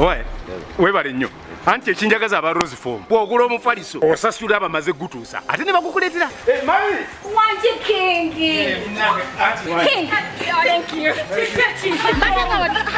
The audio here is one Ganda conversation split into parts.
Oye. Webale nnyo. Anti ekinjagaza aba Rose Form. Bw'ogula omufaliso osasula abamaze gutuusa. Ate ne bakukuleetera. Mami. Wanji King. King. Thank you.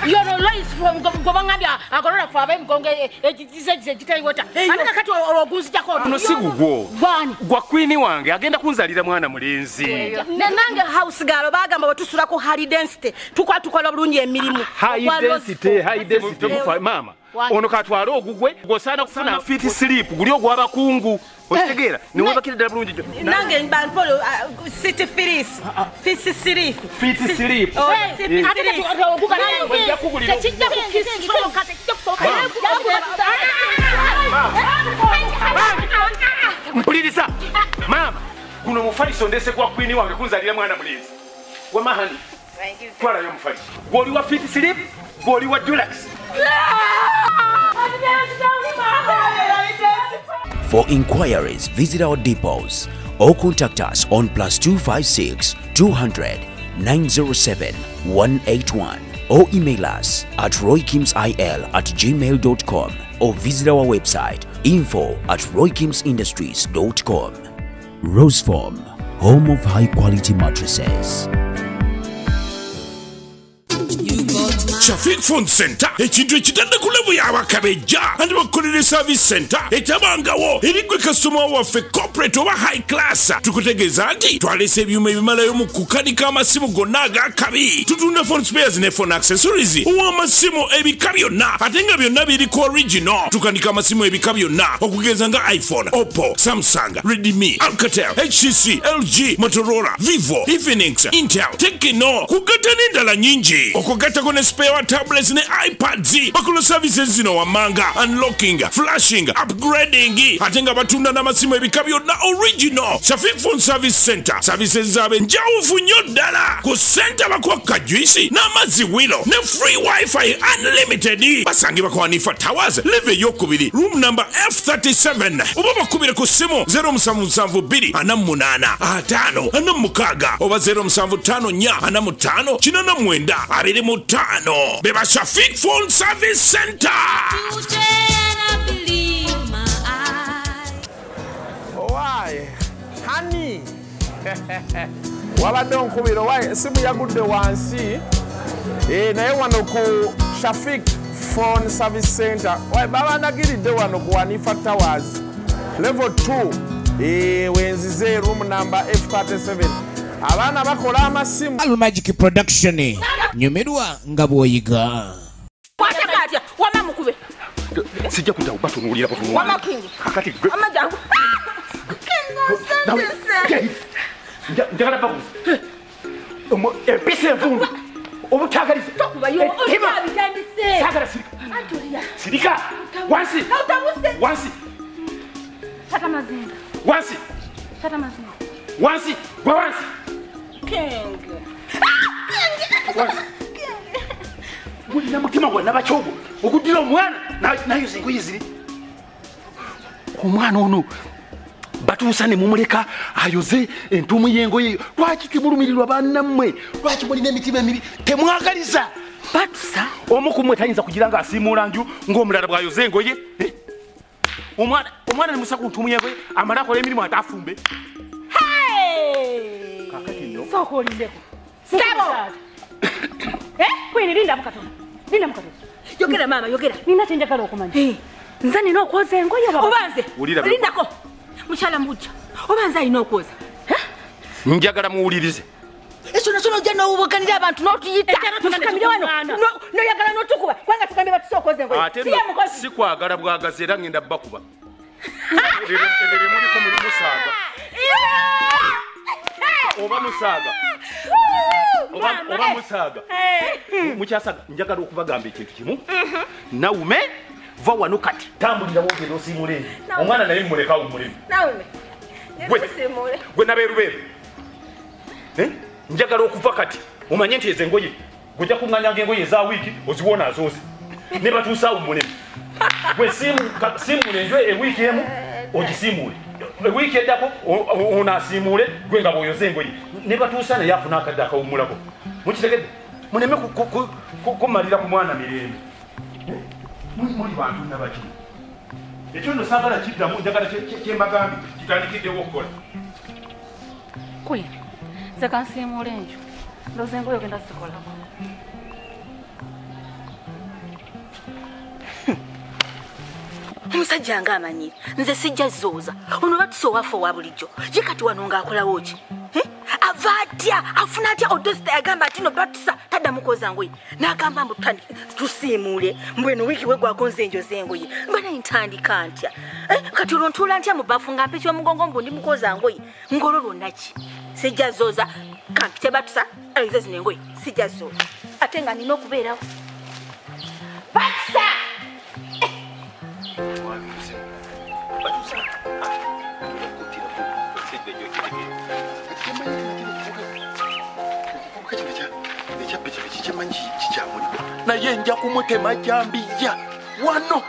You're always from Gobangabia. Agora for them gonge ekitayota. Ate kati ogunzi jako. Kuno sigugwo. Bani. Gwa queen wange agenda kunzalira mwana mulenzi. Nange house galo bagamba batusula ko high density. Tukola bulungi emirimu. High density mama. Ono katwala ogugwe gosana kufuna fit sleep guli ogwaba kungu otegera niwe bakirira bulungi nange mbampolo city firis fit sleep oguga nange yakugulira kijja kukisiko kate mpuliriza mama kuno mufaliso ndese kwa queen wange kunzalira mwana mulenzi wa mahani twala yo mufaliso goli wa fit sleep goli wa dulax. For inquiries, visit our depots or contact us on +256 200 907 181 or email us at roykimsil@gmail.com or visit our website info@roykimsindustries.com. Rose Form, home of high quality mattresses. Shafik Phone Center ekintu ekitadde ku level y'abakabejja andi bakolera service center etabangawo erigwe customer waffe corporate oba high class tukutegeeza nti twalese ebyuma ebimalayo mu kukanika amasimu gonna agakabi tutunda phone spares ne phone accessories ow'amasimu ebika byonna ate nga byonna biriko original tukanika amasimu ebika byonna okugeza nga iPhone, Oppo, Samsung, Redmi, Alcatel, HTC, LG, Motorola, Vivo, Infinix, Intel, Tecno kugatta n'endala nyingi okugattako ne spare tablets ne iPads bakola services zino wamanga unlocking, flashing, upgrading ate nga batunda n'amasimu ebika byonna original. Shafik Phone Service Center services zaabe njawufu nnyo ddala ku center bakwakka juice n'amazzi wilo ne free wifi unlimited basangibwa ku Hanifa Towers level ey'okubiri room number F37 oba bakubire ku ssimu 0772 oba 075445 beba Shafik Phone Service Center. Why? Honey. Wabadde onkubira why simu yagudde wansi naye wano ku Shafik Phone Service Center why babanagiridde wano ku Hanifa Towers level 2 wenzize room number F37 abana bakola amasimu Al Magic Production nyumirwa nga bwoyiga watakatya wamamukube sijja kudda kubatunulira kutunulira wamakingi akati gwe amajangu njagala babu empisa envundu obutagaliza sagala sirika wansi gwe wansi King. Mulina mutima gwa nabakyogo okudira omwana nayo zingoye ziri omwana ono batuusa ne mumuleka ayoze entumu y'engoye lwaki timulumirirwa bannammwe lwaki mulina emitima emibi temwagaliza batusa omu kumwe tayinza kugira nga asiimuula nju ng'omulala bw'ayoze engoye omwana ne musa ku ntumu y'engoye amala akola emirimu ate afumbe Soko lindeko. Stabo. Kwini linda mukatono. Yogera mama yogera. Nina chenjagala okumanya. Nze nina okwoza engoye baba. Obanze. Lindako. Mushala mbuja. Obanze ayina okwoza. Njagala muwulirize. Eso nasono jana obukanira abantu n'otuyita. Tukamire wano. No yagala n'otukuba. Kwanga tukambe batusokoze engoye. Ate si kwagala bwagazi era ngenda bakuba. Ebere muri ko muri musaga. Oba musaga muchasaga njagala okubagamba ekintu kimu naume va wano kati tambulira wogero simule omwana naye muleka umulemu naume gwe naberuberu njagala okuva kati omanye nti ezengoye gojja kuŋŋanyanga engoye za wiiki oziwona azoozi ne batuusa umulemu gwe simule enjwe ewiiki emu ogisimuule wiki edako onasimuule gwe nga bw'oyoze engoye ne batuusa naye afuna akadde akawummulako mukitegedde muneme kumalira ku mwana mirembe muli bantu nabaki ekyo nno saagala kiddamu njagala kyembagambye kitandikiddewo okukola Queen nze kansiimuula enju ndowooza engoye ogenda zikolako Omusajja ng'amanyire nze sijja zooza ono batuso waffe owa bulijjo ye kati wano ng'akolawo ki ava atya afuna atya odosita yagamba ati no batusa taddamu kwoza ngoye n'agamba mbu tusiimuule mbweno wiiki we gwako nze enjo z'engoye mba naye ntandika ntya kati olwo ntuula ntya mu bbafu nga mpa ekyomugongo mbu ndi mukwoza ngoye ng'olwo lwonna ki sijja zooza kampite batusa ayize zino engoye sijja zooza ate nga nina okubeerawo batusa naye nja kumutema jambiya wano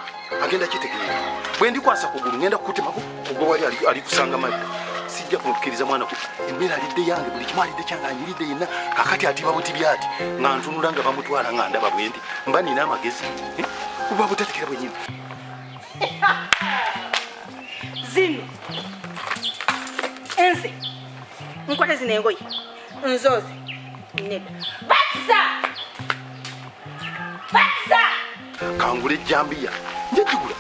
agenda kitegeera bwe ndikwasa kugulu ngenda kukutema kugo wali ali kusanga maji sijja kumukkiriza mwana ku emmere alidde yange buli kimu alidde kyange anyiridde yenna kakati atiba buti byati nga ntunula nga bamutwala nga ndaba bwendi mba nina amagezi kuba butatekera bwenyini zino enze nkwate zino engoye nzooze nedda batusa kangule jambiya njagigula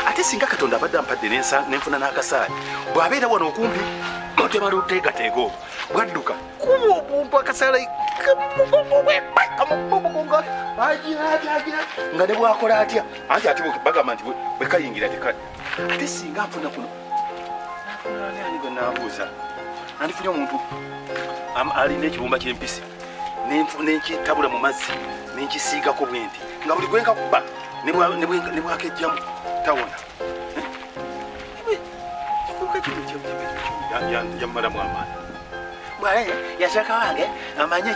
ate singa katonda abadde ampadde nenfuna n'akasaali bw'abeera wano okumpi otema luteegateega obwo bwadduka kuba obumpu akasaala nga ne bwakola atya anti ate bagamba nti bwe kayingira tekali ate singa nfuna kuno ani gwe naabuuza andifunye omuntu alina ekibumba ky'empisi nenkitabula mu mazzi nenkisiigako bwenti nga buli gwenka kuba ne bwakejjamu tawona yammalamu amaani bwaye yashaka wange amanye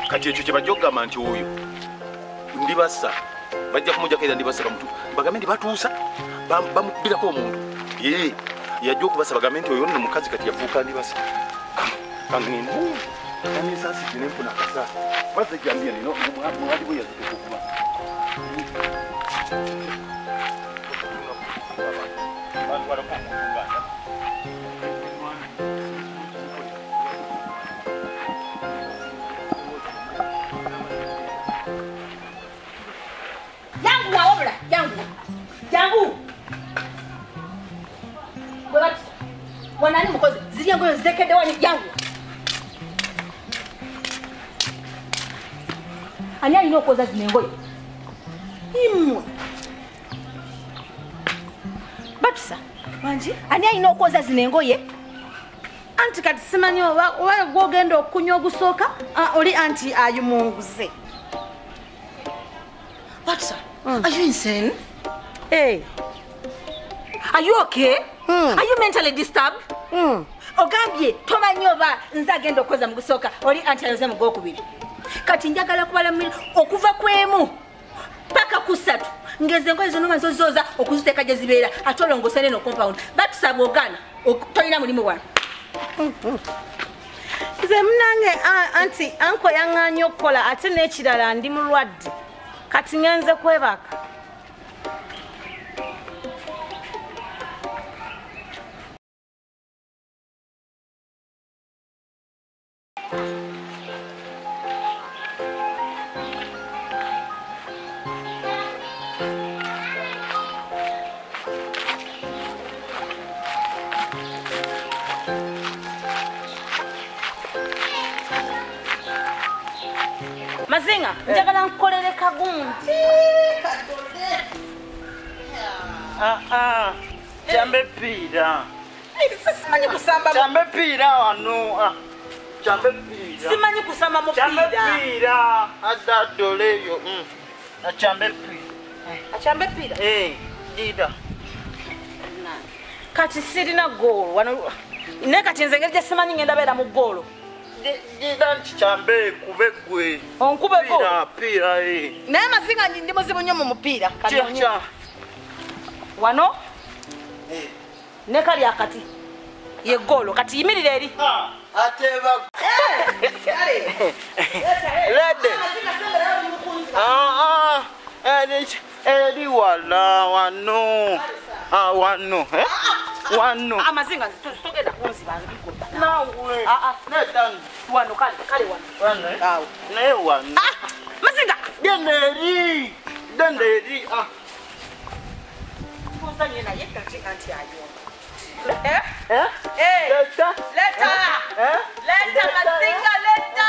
kati ekyo kyebajja okugamba nti oyo ndibassa bajja kumujjako era ndibassa bamutu bagambe nti batuusa bamukubirako omuntu ye yajja okubassa bagambe nti oyo nno mukazi kati yafuuka ndibassa kangendu anisasi tinempuna kasa maze jambiya nino mwali bwe yazikukuba yangu waobula jangu bwe batusa wanani mukozi ziri engoyo zirekedde wani jangu ani alina okwoza zino engoye imwe batusa wangi ani alina okwoza zino engoye anti kati simanyi oba gwogenda okukunya ogusooka oli anti ayimunguze batusa are you insane? Hey, are you okay? Are you mentally disturbed? Ogambye tomanyi oba nze agenda okwoza mu gusooka oli anti ayoze mu gwokubiri kati njagala kubalamira okuva kwemu paka kusatu ngeze engoye zo noma zozooza okuziteeka gye zibeera ate olongose neno compound batusaba ogana tolina mulimu wano nze munange anti anko yaŋŋaanye okukola ate n'ekirala ndi mulwadde kati ngenze kwebaka Mazinga, njagala nkukolere kagundi. Jambe pira. simanyi kusamba Jambe pira wano. Jambe pira. Simanyi kusamba mu pira. Jambe pira. Ada doleyo. Jambe pira. Achambe pira. Dida. Kati sirina goal wano. Ne kati nze ngeri simanyi ngenda beera mu goal. Dida nchambe kubegwe. Onkube goal. Pira Naye Mazinga ndi muzibu nnyo mu mupiira. Cha. Wano? Ne kali akati. Ye goal kati yimirira eri. Ateba. Lede. eri wano wano amazinga zitogenda kunzi bangigoba nawe netani wano kale wano awo naye wano mazinga denderi kusanye naye kati anti ayo leta mazinga leta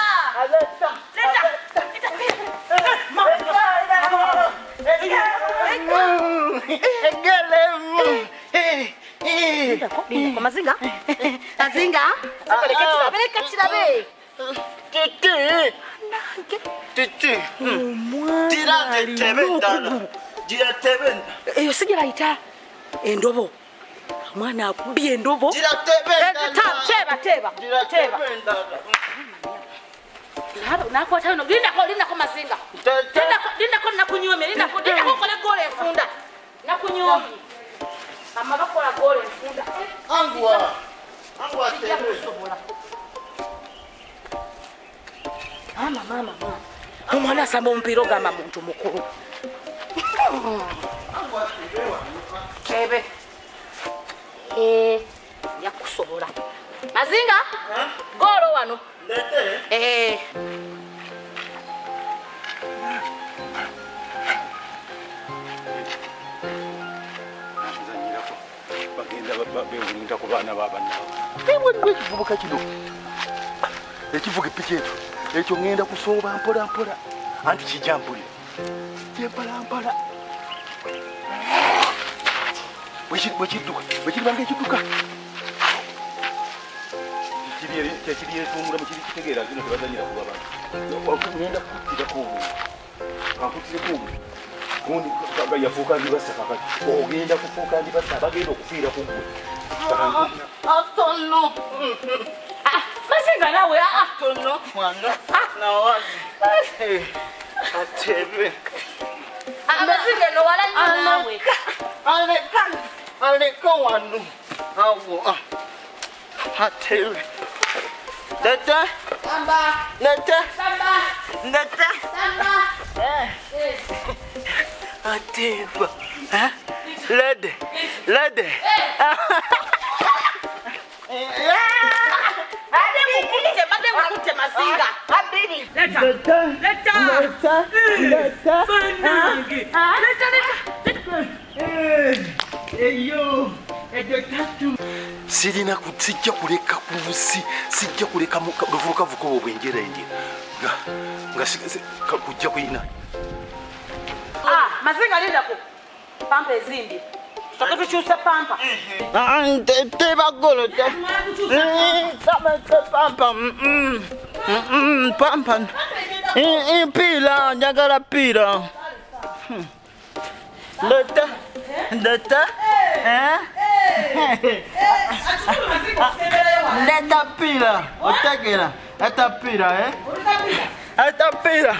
mazinga eyo sijja bayita endobo mwana akubye endobo teba nakwata no lindako mazinga lindako nakunyomye lindako kola gole enfunda nakunyomye mama bakola gole enfunda angwa mama omwana asamba omupiira ogamba muntu mukulu kebe yakusobola mazinga golo wano bewulinda ku baana babannawe ekivubuka kino ekivuga epiki ekyo ŋŋenda kusooba mpolampola anti kijampulira kyempalampala bwekiribanga ekidduka kyekiri etungula mukirikitegeera zino tebazanyira kuba bantu ŋŋenda kukutirako kankutireko gundi yafuuka ndibasa kakati ogenda kufuuka ndibasa abagenda okufiira ku gwe atono mazinga nawe atono mwana nawazi atebe amazinga no wala nawe aleka wano awo atebe leta ateba lede mukute mazinga sirina sijja kuleka ku nsi sijja kuleka luvubukavuka obwo bwenjerenjera nga kujja kuyina mazinga lindako pampa ezimbi soke tukyusa pampa tebagolo pampa pila njagala pila leta pila otegera eta pila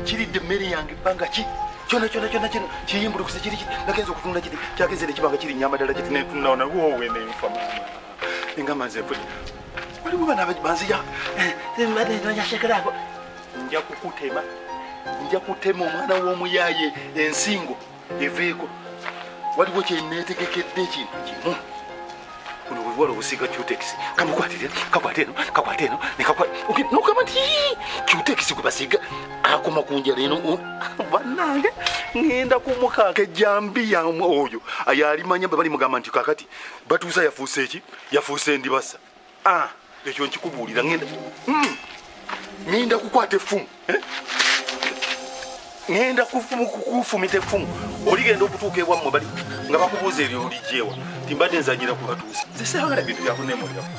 kiridde emmere yange ebbanga ki kyona kino kiyimbulukuse kiri nagenza okutunda kiti kyagezere kibanga kiri nyama ddala kiti netunaona wowe nenfa mama engamba nze mfudde waliwo bana banziya nyasekerako nja kutema omwana w'omuyaye ensingo eveeko waliwo kyeneetegekedde ekintu kimu kuno bwewala obusiga cutex kakwate eno nokama nti cutex gwe basiga akoma kunjala eno bannange ŋŋenda kumukaaka ejambiya oyo ayalimanya bali mugamba nti kakati batuusa yafuuse eki yafuuse endibasa ekyo nkikubuulira ŋŋenda kukwata effumu ŋŋenda kufumita effumu oligenda okutuuka ewammwe bali nga bakubuuza eryo olijjeewa timbadde nzanyira kubatuusa nze saagala bintu byakunemuliramu